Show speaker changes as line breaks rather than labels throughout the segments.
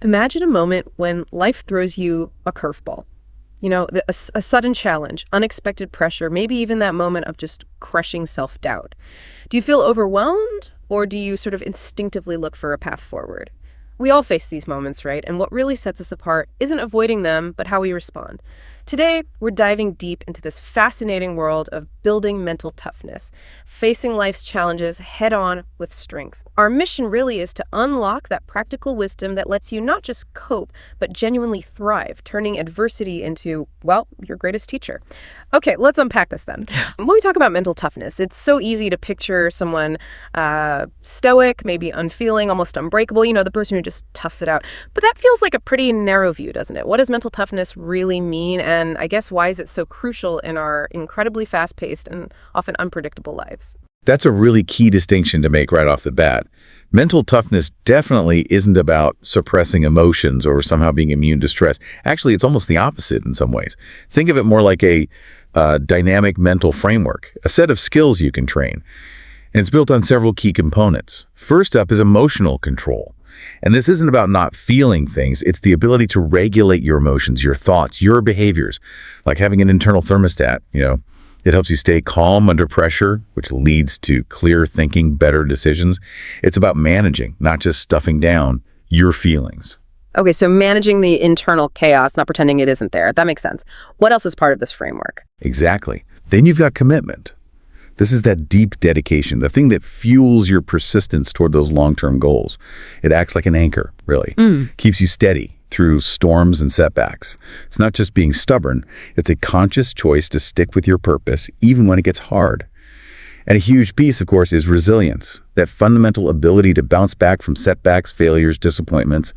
Imagine a moment when life throws you a curveball. A sudden challenge, unexpected pressure, maybe even that moment of just crushing self-doubt. Do you feel overwhelmed, or do you sort of instinctively look for a path forward? We all face these moments, right? And what really sets us apart isn't avoiding them, but how we respond. Today, we're diving deep into this fascinating world of building mental toughness, facing life's challenges head on with strength. Our mission really is to unlock that practical wisdom that lets you not just cope, but genuinely thrive, turning adversity into, well, your greatest teacher. Okay, let's unpack this then. When we talk about mental toughness, it's so easy to picture someone stoic, maybe unfeeling, almost unbreakable, the person who just toughs it out. But that feels like a pretty narrow view, doesn't it? What does mental toughness really mean? And I guess why is it so crucial in our incredibly fast-paced and often unpredictable lives?
That's a really key distinction to make right off the bat. Mental toughness definitely isn't about suppressing emotions or somehow being immune to stress. Actually, it's almost the opposite in some ways. Think of it more like a dynamic mental framework, a set of skills you can train. And it's built on several key components. First up is emotional control. And this isn't about not feeling things. It's the ability to regulate your emotions, your thoughts, your behaviors, like having an internal thermostat. It helps you stay calm under pressure, which leads to clear thinking, better decisions. It's about managing, not just stuffing down your feelings.
Okay, so managing the internal chaos, not pretending it isn't there. That makes sense. What else is part of this framework?
Exactly. Then you've got commitment. This is that deep dedication, the thing that fuels your persistence toward those long-term goals. It acts like an anchor, really. Keeps you steady through storms and setbacks. It's not just being stubborn, it's a conscious choice to stick with your purpose, even when it gets hard. And a huge piece, of course, is resilience, that fundamental ability to bounce back from setbacks, failures, disappointments.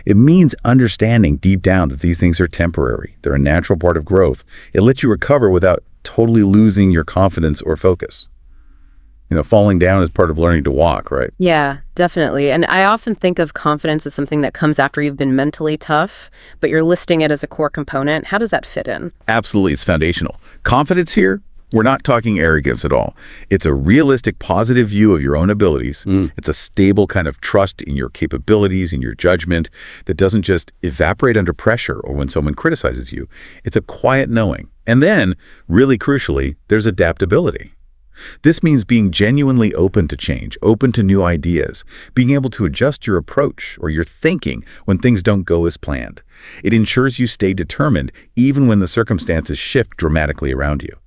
It means understanding deep down that these things are temporary. They're a natural part of growth. It lets you recover without totally losing your confidence or focus. Falling down is part of learning to walk, right?
Yeah, definitely. And I often think of confidence as something that comes after you've been mentally tough, but you're listing it as a core component. How does that fit in?
Absolutely, it's foundational. Confidence here, we're not talking arrogance at all. It's a realistic, positive view of your own abilities. It's a stable kind of trust in your capabilities, in your judgment, that doesn't just evaporate under pressure or when someone criticizes you. It's a quiet knowing. And then, really crucially, there's adaptability. This means being genuinely open to change, open to new ideas, being able to adjust your approach or your thinking when things don't go as planned. It ensures you stay determined even when the circumstances shift dramatically around you.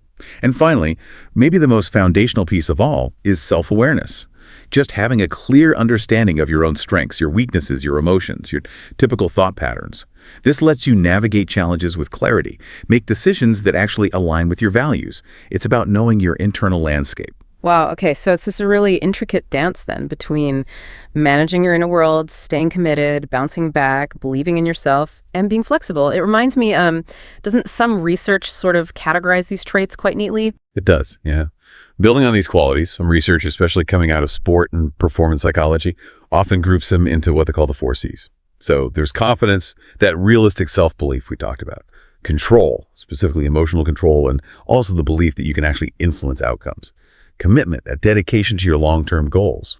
And finally, maybe the most foundational piece of all is self-awareness. Just having a clear understanding of your own strengths, your weaknesses, your emotions, your typical thought patterns. This lets you navigate challenges with clarity, make decisions that actually align with your values. It's about knowing your internal landscape.
Wow, okay, so it's just a really intricate dance then between managing your inner world, staying committed, bouncing back, believing in yourself, and being flexible. It reminds me, doesn't some research sort of categorize these traits quite neatly?
It does, yeah. Building on these qualities, some research, especially coming out of sport and performance psychology, often groups them into what they call the 4 C's. So there's confidence, that realistic self-belief we talked about, control, specifically emotional control, and also the belief that you can actually influence outcomes, commitment, that dedication to your long-term goals,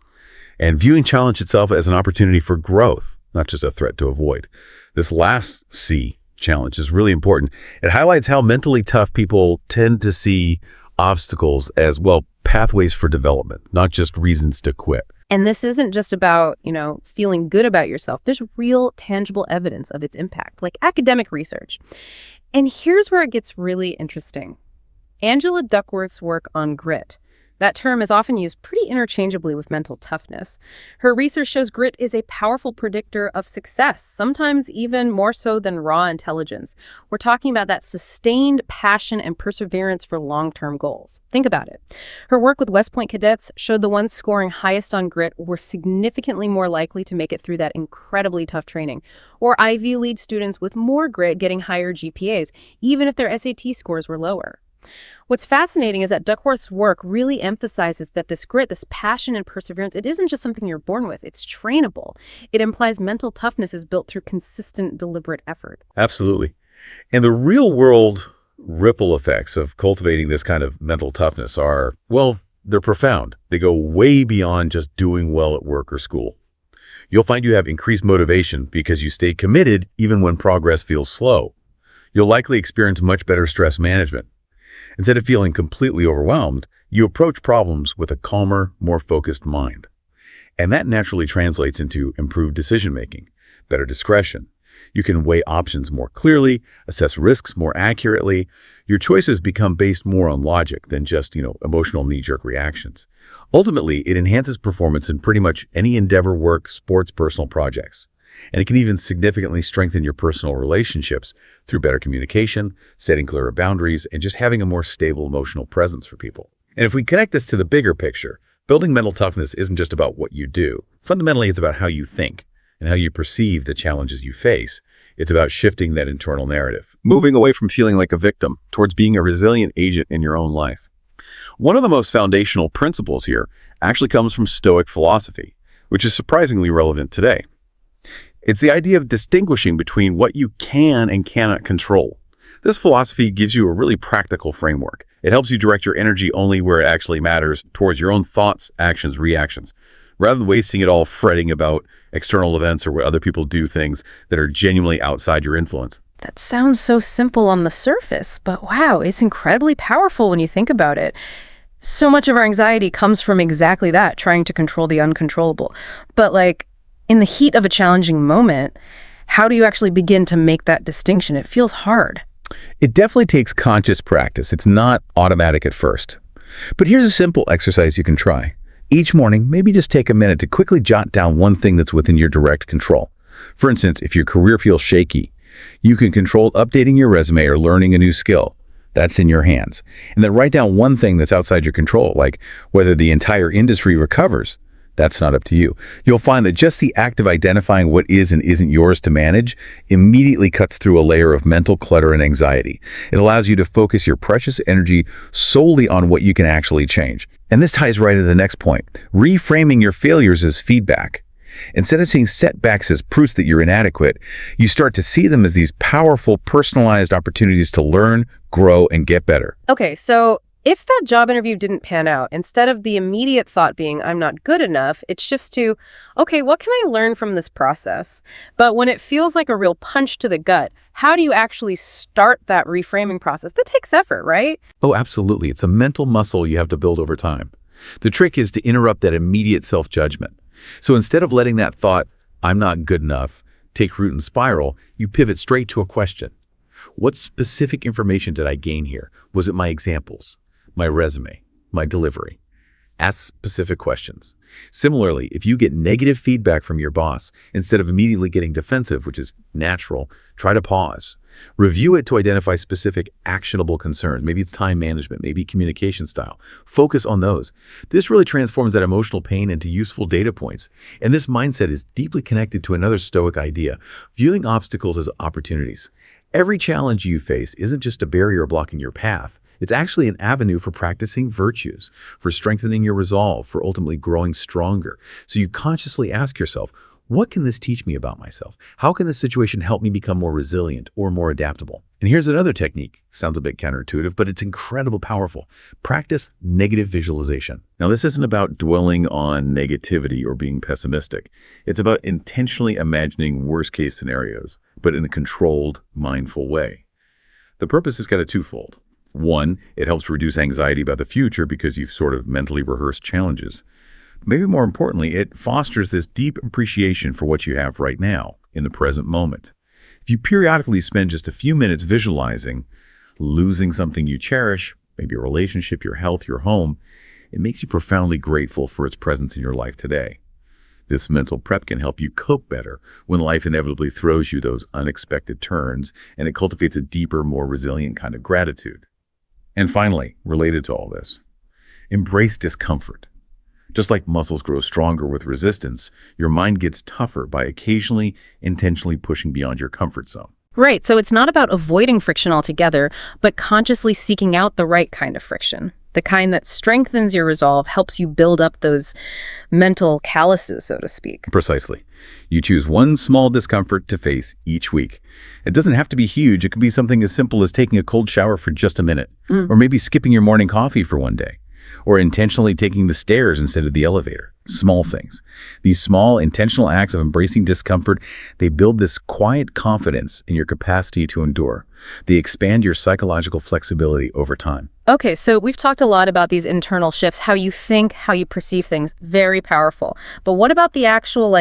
and viewing challenge itself as an opportunity for growth, not just a threat to avoid. This last C, challenge, is really important. It highlights how mentally tough people tend to see obstacles as, well, pathways for development, not just reasons to quit.
And this isn't just about, feeling good about yourself. There's real tangible evidence of its impact, like academic research. And here's where it gets really interesting. Angela Duckworth's work on grit. That term is often used pretty interchangeably with mental toughness. Her research shows grit is a powerful predictor of success, sometimes even more so than raw intelligence. We're talking about that sustained passion and perseverance for long-term goals. Think about it. Her work with West Point cadets showed the ones scoring highest on grit were significantly more likely to make it through that incredibly tough training, or Ivy League students with more grit getting higher GPAs, even if their SAT scores were lower. What's fascinating is that Duckworth's work really emphasizes that this grit, this passion and perseverance, it isn't just something you're born with, it's trainable. It implies mental toughness is built through consistent, deliberate effort.
Absolutely. And the real-world ripple effects of cultivating this kind of mental toughness are, well, they're profound. They go way beyond just doing well at work or school. You'll find you have increased motivation because you stay committed even when progress feels slow. You'll likely experience much better stress management. Instead of feeling completely overwhelmed, you approach problems with a calmer, more focused mind. And that naturally translates into improved decision-making, better discretion. You can weigh options more clearly, assess risks more accurately. Your choices become based more on logic than just, emotional knee-jerk reactions. Ultimately, it enhances performance in pretty much any endeavor, work, sports, personal projects. And it can even significantly strengthen your personal relationships through better communication, setting clearer boundaries, and just having a more stable emotional presence for people. And if we connect this to the bigger picture, building mental toughness isn't just about what you do. Fundamentally, it's about how you think and how you perceive the challenges you face. It's about shifting that internal narrative, moving away from feeling like a victim towards being a resilient agent in your own life. One of the most foundational principles here actually comes from Stoic philosophy, which is surprisingly relevant today. It's the idea of distinguishing between what you can and cannot control. This philosophy gives you a really practical framework. It helps you direct your energy only where it actually matters, towards your own thoughts, actions, reactions, rather than wasting it all fretting about external events or what other people do, things that are genuinely outside your influence.
That sounds so simple on the surface, but wow, it's incredibly powerful when you think about it. So much of our anxiety comes from exactly that, trying to control the uncontrollable. But in the heat of a challenging moment, how do you actually begin to make that distinction? It feels hard.
It definitely takes conscious practice. It's not automatic at first. But here's a simple exercise you can try. Each morning, maybe just take a minute to quickly jot down one thing that's within your direct control. For instance, if your career feels shaky, you can control updating your resume or learning a new skill. That's in your hands. And then write down one thing that's outside your control, like whether the entire industry recovers. That's not up to you. You'll find that just the act of identifying what is and isn't yours to manage immediately cuts through a layer of mental clutter and anxiety. It allows you to focus your precious energy solely on what you can actually change. And this ties right into the next point, reframing your failures as feedback. Instead of seeing setbacks as proofs that you're inadequate, you start to see them as these powerful, personalized opportunities to learn, grow, and get better.
Okay, so if that job interview didn't pan out, instead of the immediate thought being, I'm not good enough, it shifts to, okay, what can I learn from this process? But when it feels like a real punch to the gut, how do you actually start that reframing process? That takes effort, right?
Oh, absolutely. It's a mental muscle you have to build over time. The trick is to interrupt that immediate self-judgment. So instead of letting that thought, I'm not good enough, take root and spiral, you pivot straight to a question. What specific information did I gain here? Was it my examples, my resume, my delivery? Ask specific questions. Similarly, if you get negative feedback from your boss, instead of immediately getting defensive, which is natural, try to pause. Review it to identify specific actionable concerns. Maybe it's time management, maybe communication style. Focus on those. This really transforms that emotional pain into useful data points. And this mindset is deeply connected to another Stoic idea, viewing obstacles as opportunities. Every challenge you face isn't just a barrier blocking your path. It's actually an avenue for practicing virtues, for strengthening your resolve, for ultimately growing stronger. So you consciously ask yourself, what can this teach me about myself? How can this situation help me become more resilient or more adaptable? And here's another technique. Sounds a bit counterintuitive, but it's incredibly powerful. Practice negative visualization. Now, this isn't about dwelling on negativity or being pessimistic. It's about intentionally imagining worst-case scenarios, but in a controlled, mindful way. The purpose is kind of twofold. One, it helps reduce anxiety about the future because you've sort of mentally rehearsed challenges. Maybe more importantly, it fosters this deep appreciation for what you have right now, in the present moment. If you periodically spend just a few minutes visualizing losing something you cherish, maybe a relationship, your health, your home, it makes you profoundly grateful for its presence in your life today. This mental prep can help you cope better when life inevitably throws you those unexpected turns, and it cultivates a deeper, more resilient kind of gratitude. And finally, related to all this, embrace discomfort. Just like muscles grow stronger with resistance, your mind gets tougher by occasionally, intentionally pushing beyond your comfort zone.
Right, so it's not about avoiding friction altogether, but consciously seeking out the right kind of friction. The kind that strengthens your resolve, helps you build up those mental calluses, so to speak.
Precisely. You choose one small discomfort to face each week. It doesn't have to be huge. It could be something as simple as taking a cold shower for just a minute, or maybe skipping your morning coffee for one day. or intentionally taking the stairs instead of the elevator. Small things. These small, intentional acts of embracing discomfort, they build this quiet confidence in your capacity to endure. They expand your psychological flexibility over time.
Okay, so we've talked a lot about these internal shifts, how you think, how you perceive things, very powerful. But what about the actual,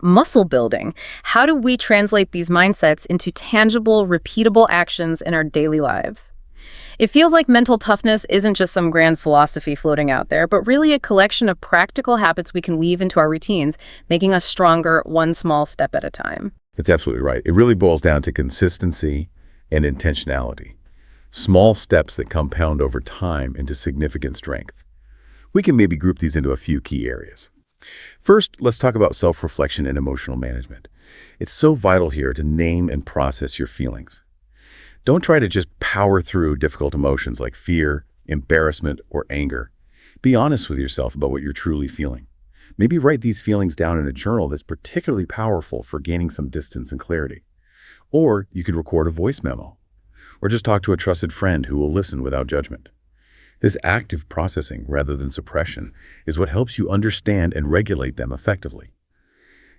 muscle building? How do we translate these mindsets into tangible, repeatable actions in our daily lives? It feels like mental toughness isn't just some grand philosophy floating out there, but really a collection of practical habits we can weave into our routines, making us stronger one small step at a time.
That's absolutely right. It really boils down to consistency and intentionality. Small steps that compound over time into significant strength. We can maybe group these into a few key areas. First, let's talk about self-reflection and emotional management. It's so vital here to name and process your feelings. Don't try to just power through difficult emotions like fear, embarrassment, or anger. Be honest with yourself about what you're truly feeling. Maybe write these feelings down in a journal that's particularly powerful for gaining some distance and clarity. Or you could record a voice memo. Or just talk to a trusted friend who will listen without judgment. This active processing, rather than suppression, is what helps you understand and regulate them effectively.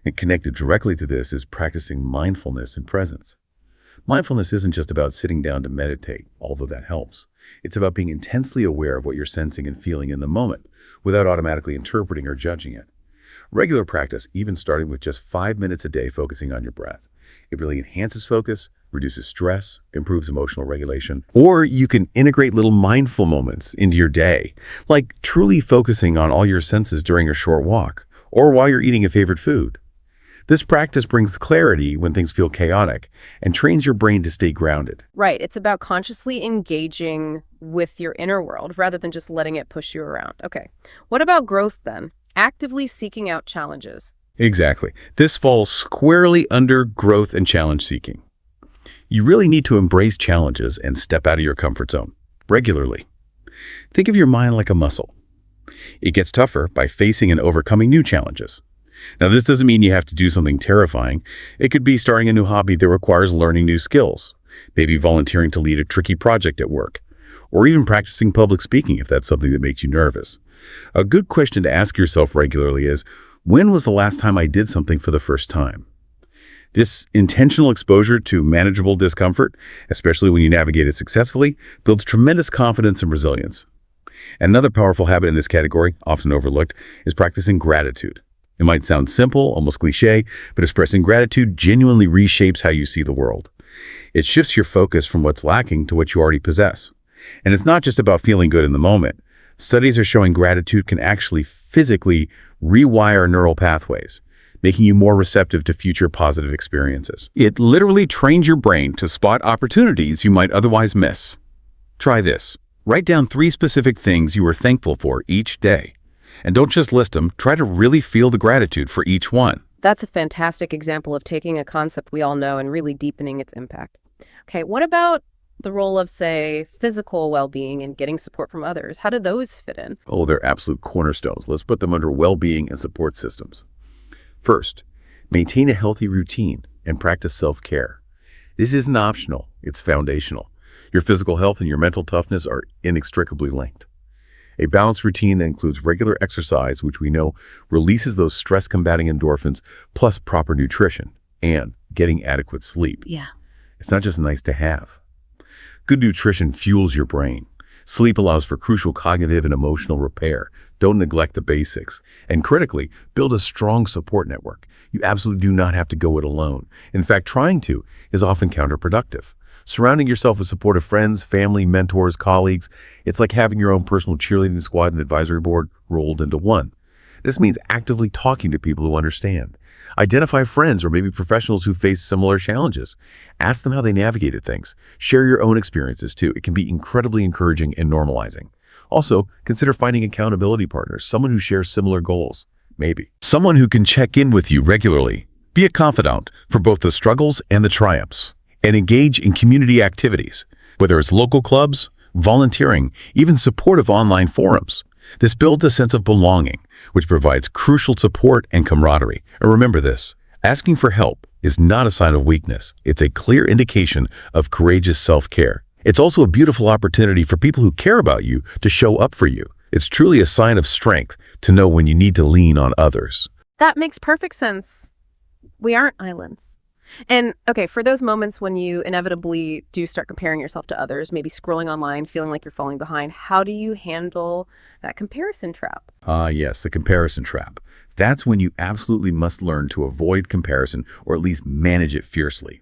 And connected directly to this is practicing mindfulness and presence. Mindfulness isn't just about sitting down to meditate, although that helps. It's about being intensely aware of what you're sensing and feeling in the moment, without automatically interpreting or judging it. Regular practice, even starting with just 5 minutes a day focusing on your breath. It really enhances focus, reduces stress, improves emotional regulation. Or you can integrate little mindful moments into your day, like truly focusing on all your senses during a short walk, or while you're eating a favorite food. This practice brings clarity when things feel chaotic and trains your brain to stay grounded.
Right. It's about consciously engaging with your inner world rather than just letting it push you around. Okay. What about growth then? Actively seeking out challenges.
Exactly. This falls squarely under growth and challenge seeking. You really need to embrace challenges and step out of your comfort zone regularly. Think of your mind like a muscle. It gets tougher by facing and overcoming new challenges. Now, this doesn't mean you have to do something terrifying. It could be starting a new hobby that requires learning new skills, maybe volunteering to lead a tricky project at work, or even practicing public speaking if that's something that makes you nervous. A good question to ask yourself regularly is, when was the last time I did something for the first time? This intentional exposure to manageable discomfort, especially when you navigate it successfully, builds tremendous confidence and resilience. Another powerful habit in this category, often overlooked, is practicing gratitude. It might sound simple, almost cliche, but expressing gratitude genuinely reshapes how you see the world. It shifts your focus from what's lacking to what you already possess. And it's not just about feeling good in the moment. Studies are showing gratitude can actually physically rewire neural pathways, making you more receptive to future positive experiences. It literally trains your brain to spot opportunities you might otherwise miss. Try this. Write down 3 specific things you are thankful for each day. And don't just list them, try to really feel the gratitude for each one.
That's a fantastic example of taking a concept we all know and really deepening its impact. Okay, what about the role of, say, physical well-being and getting support from others? How do those fit in?
Oh, they're absolute cornerstones. Let's put them under well-being and support systems. First, maintain a healthy routine and practice self-care. This isn't optional, it's foundational. Your physical health and your mental toughness are inextricably linked. A balanced routine that includes regular exercise, which we know releases those stress-combating endorphins, plus proper nutrition and getting adequate sleep.
Yeah.
It's not just nice to have. Good nutrition fuels your brain. Sleep allows for crucial cognitive and emotional repair. Don't neglect the basics. And critically, build a strong support network. You absolutely do not have to go it alone. In fact, trying to is often counterproductive. Surrounding yourself with supportive friends, family, mentors, colleagues, it's like having your own personal cheerleading squad and advisory board rolled into one. This means actively talking to people who understand. Identify friends or maybe professionals who face similar challenges. Ask them how they navigated things. Share your own experiences too. It can be incredibly encouraging and normalizing. Also, consider finding accountability partners, someone who shares similar goals. Maybe someone who can check in with you regularly. Be a confidant for both the struggles and the triumphs. And engage in community activities, whether it's local clubs, volunteering, even supportive online forums. This builds a sense of belonging, which provides crucial support and camaraderie. And remember this, asking for help is not a sign of weakness. It's a clear indication of courageous self-care. It's also a beautiful opportunity for people who care about you to show up for you.
It's truly a sign of strength to know when you need to lean on others.
That makes perfect sense. We aren't islands. And okay, for those moments when you inevitably do start comparing yourself to others, maybe scrolling online, feeling like you're falling behind, how do you handle that comparison trap?
Yes, the comparison trap. That's when you absolutely must learn to avoid comparison or at least manage it fiercely.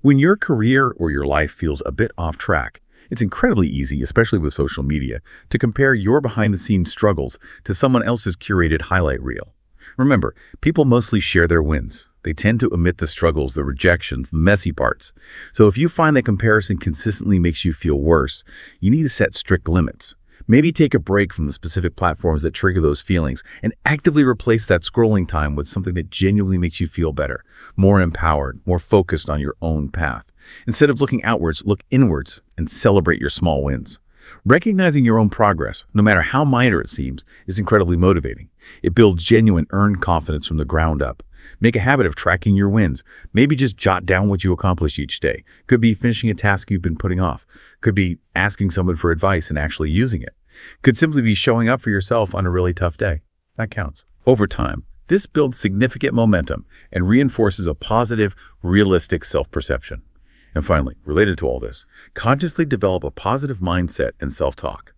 When your career or your life feels a bit off track, it's incredibly easy, especially with social media, to compare your behind-the-scenes struggles to someone else's curated highlight reel. Remember, people mostly share their wins. They tend to omit the struggles, the rejections, the messy parts. So if you find that comparison consistently makes you feel worse, you need to set strict limits. Maybe take a break from the specific platforms that trigger those feelings and actively replace that scrolling time with something that genuinely makes you feel better, more empowered, more focused on your own path. Instead of looking outwards, look inwards and celebrate your small wins. Recognizing your own progress, no matter how minor it seems, is incredibly motivating. It builds genuine earned confidence from the ground up. Make a habit of tracking your wins. Maybe just jot down what you accomplish each day. Could be finishing a task you've been putting off. Could be asking someone for advice and actually using it. Could simply be showing up for yourself on a really tough day. That counts. Over time, this builds significant momentum and reinforces a positive, realistic self-perception. And finally, related to all this, consciously develop a positive mindset and self-talk.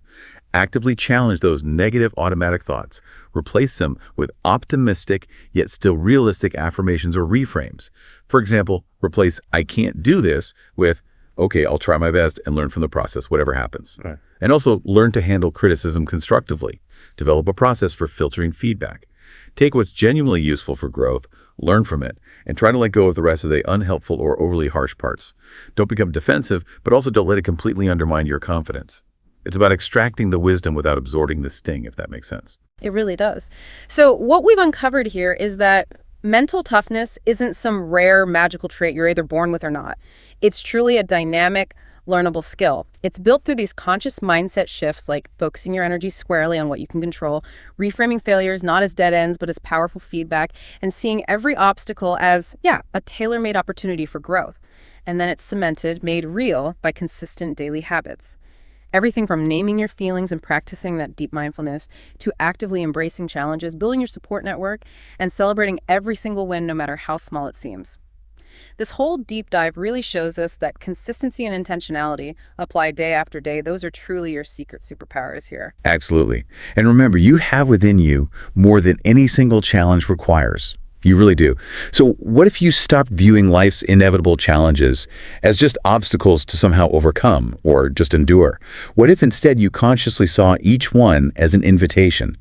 Actively challenge those negative automatic thoughts. Replace them with optimistic yet still realistic affirmations or reframes. For example, replace "I can't do this" with "Okay, I'll try my best and learn from the process, whatever happens."
Right.
And also learn to handle criticism constructively. Develop a process for filtering feedback. Take what's genuinely useful for growth, learn from it, and try to let go of the rest of the unhelpful or overly harsh parts. Don't become defensive, but also don't let it completely undermine your confidence. It's about extracting the wisdom without absorbing the sting, if that makes sense.
It really does. So what we've uncovered here is that mental toughness isn't some rare magical trait you're either born with or not. It's truly a dynamic, learnable skill. It's built through these conscious mindset shifts like focusing your energy squarely on what you can control, reframing failures not as dead ends but as powerful feedback, and seeing every obstacle as, a tailor-made opportunity for growth. And then it's cemented, made real by consistent daily habits. Everything from naming your feelings and practicing that deep mindfulness to actively embracing challenges, building your support network, and celebrating every single win no matter how small it seems. This whole deep dive really shows us that consistency and intentionality applied day after day, those are truly your secret superpowers here.
Absolutely. And remember, you have within you more than any single challenge requires. You really do. So what if you stopped viewing life's inevitable challenges as just obstacles to somehow overcome or just endure? What if instead you consciously saw each one as an invitation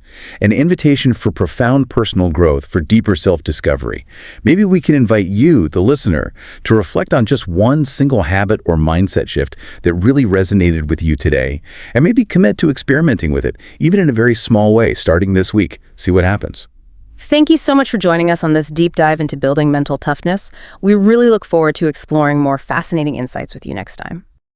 for profound personal growth, for deeper self-discovery? Maybe we can invite you, the listener, to reflect on just one single habit or mindset shift that really resonated with you today, and maybe commit to experimenting with it, even in a very small way, starting this week. See what happens.
Thank you so much for joining us on this deep dive into building mental toughness. We really look forward to exploring more fascinating insights with you next time.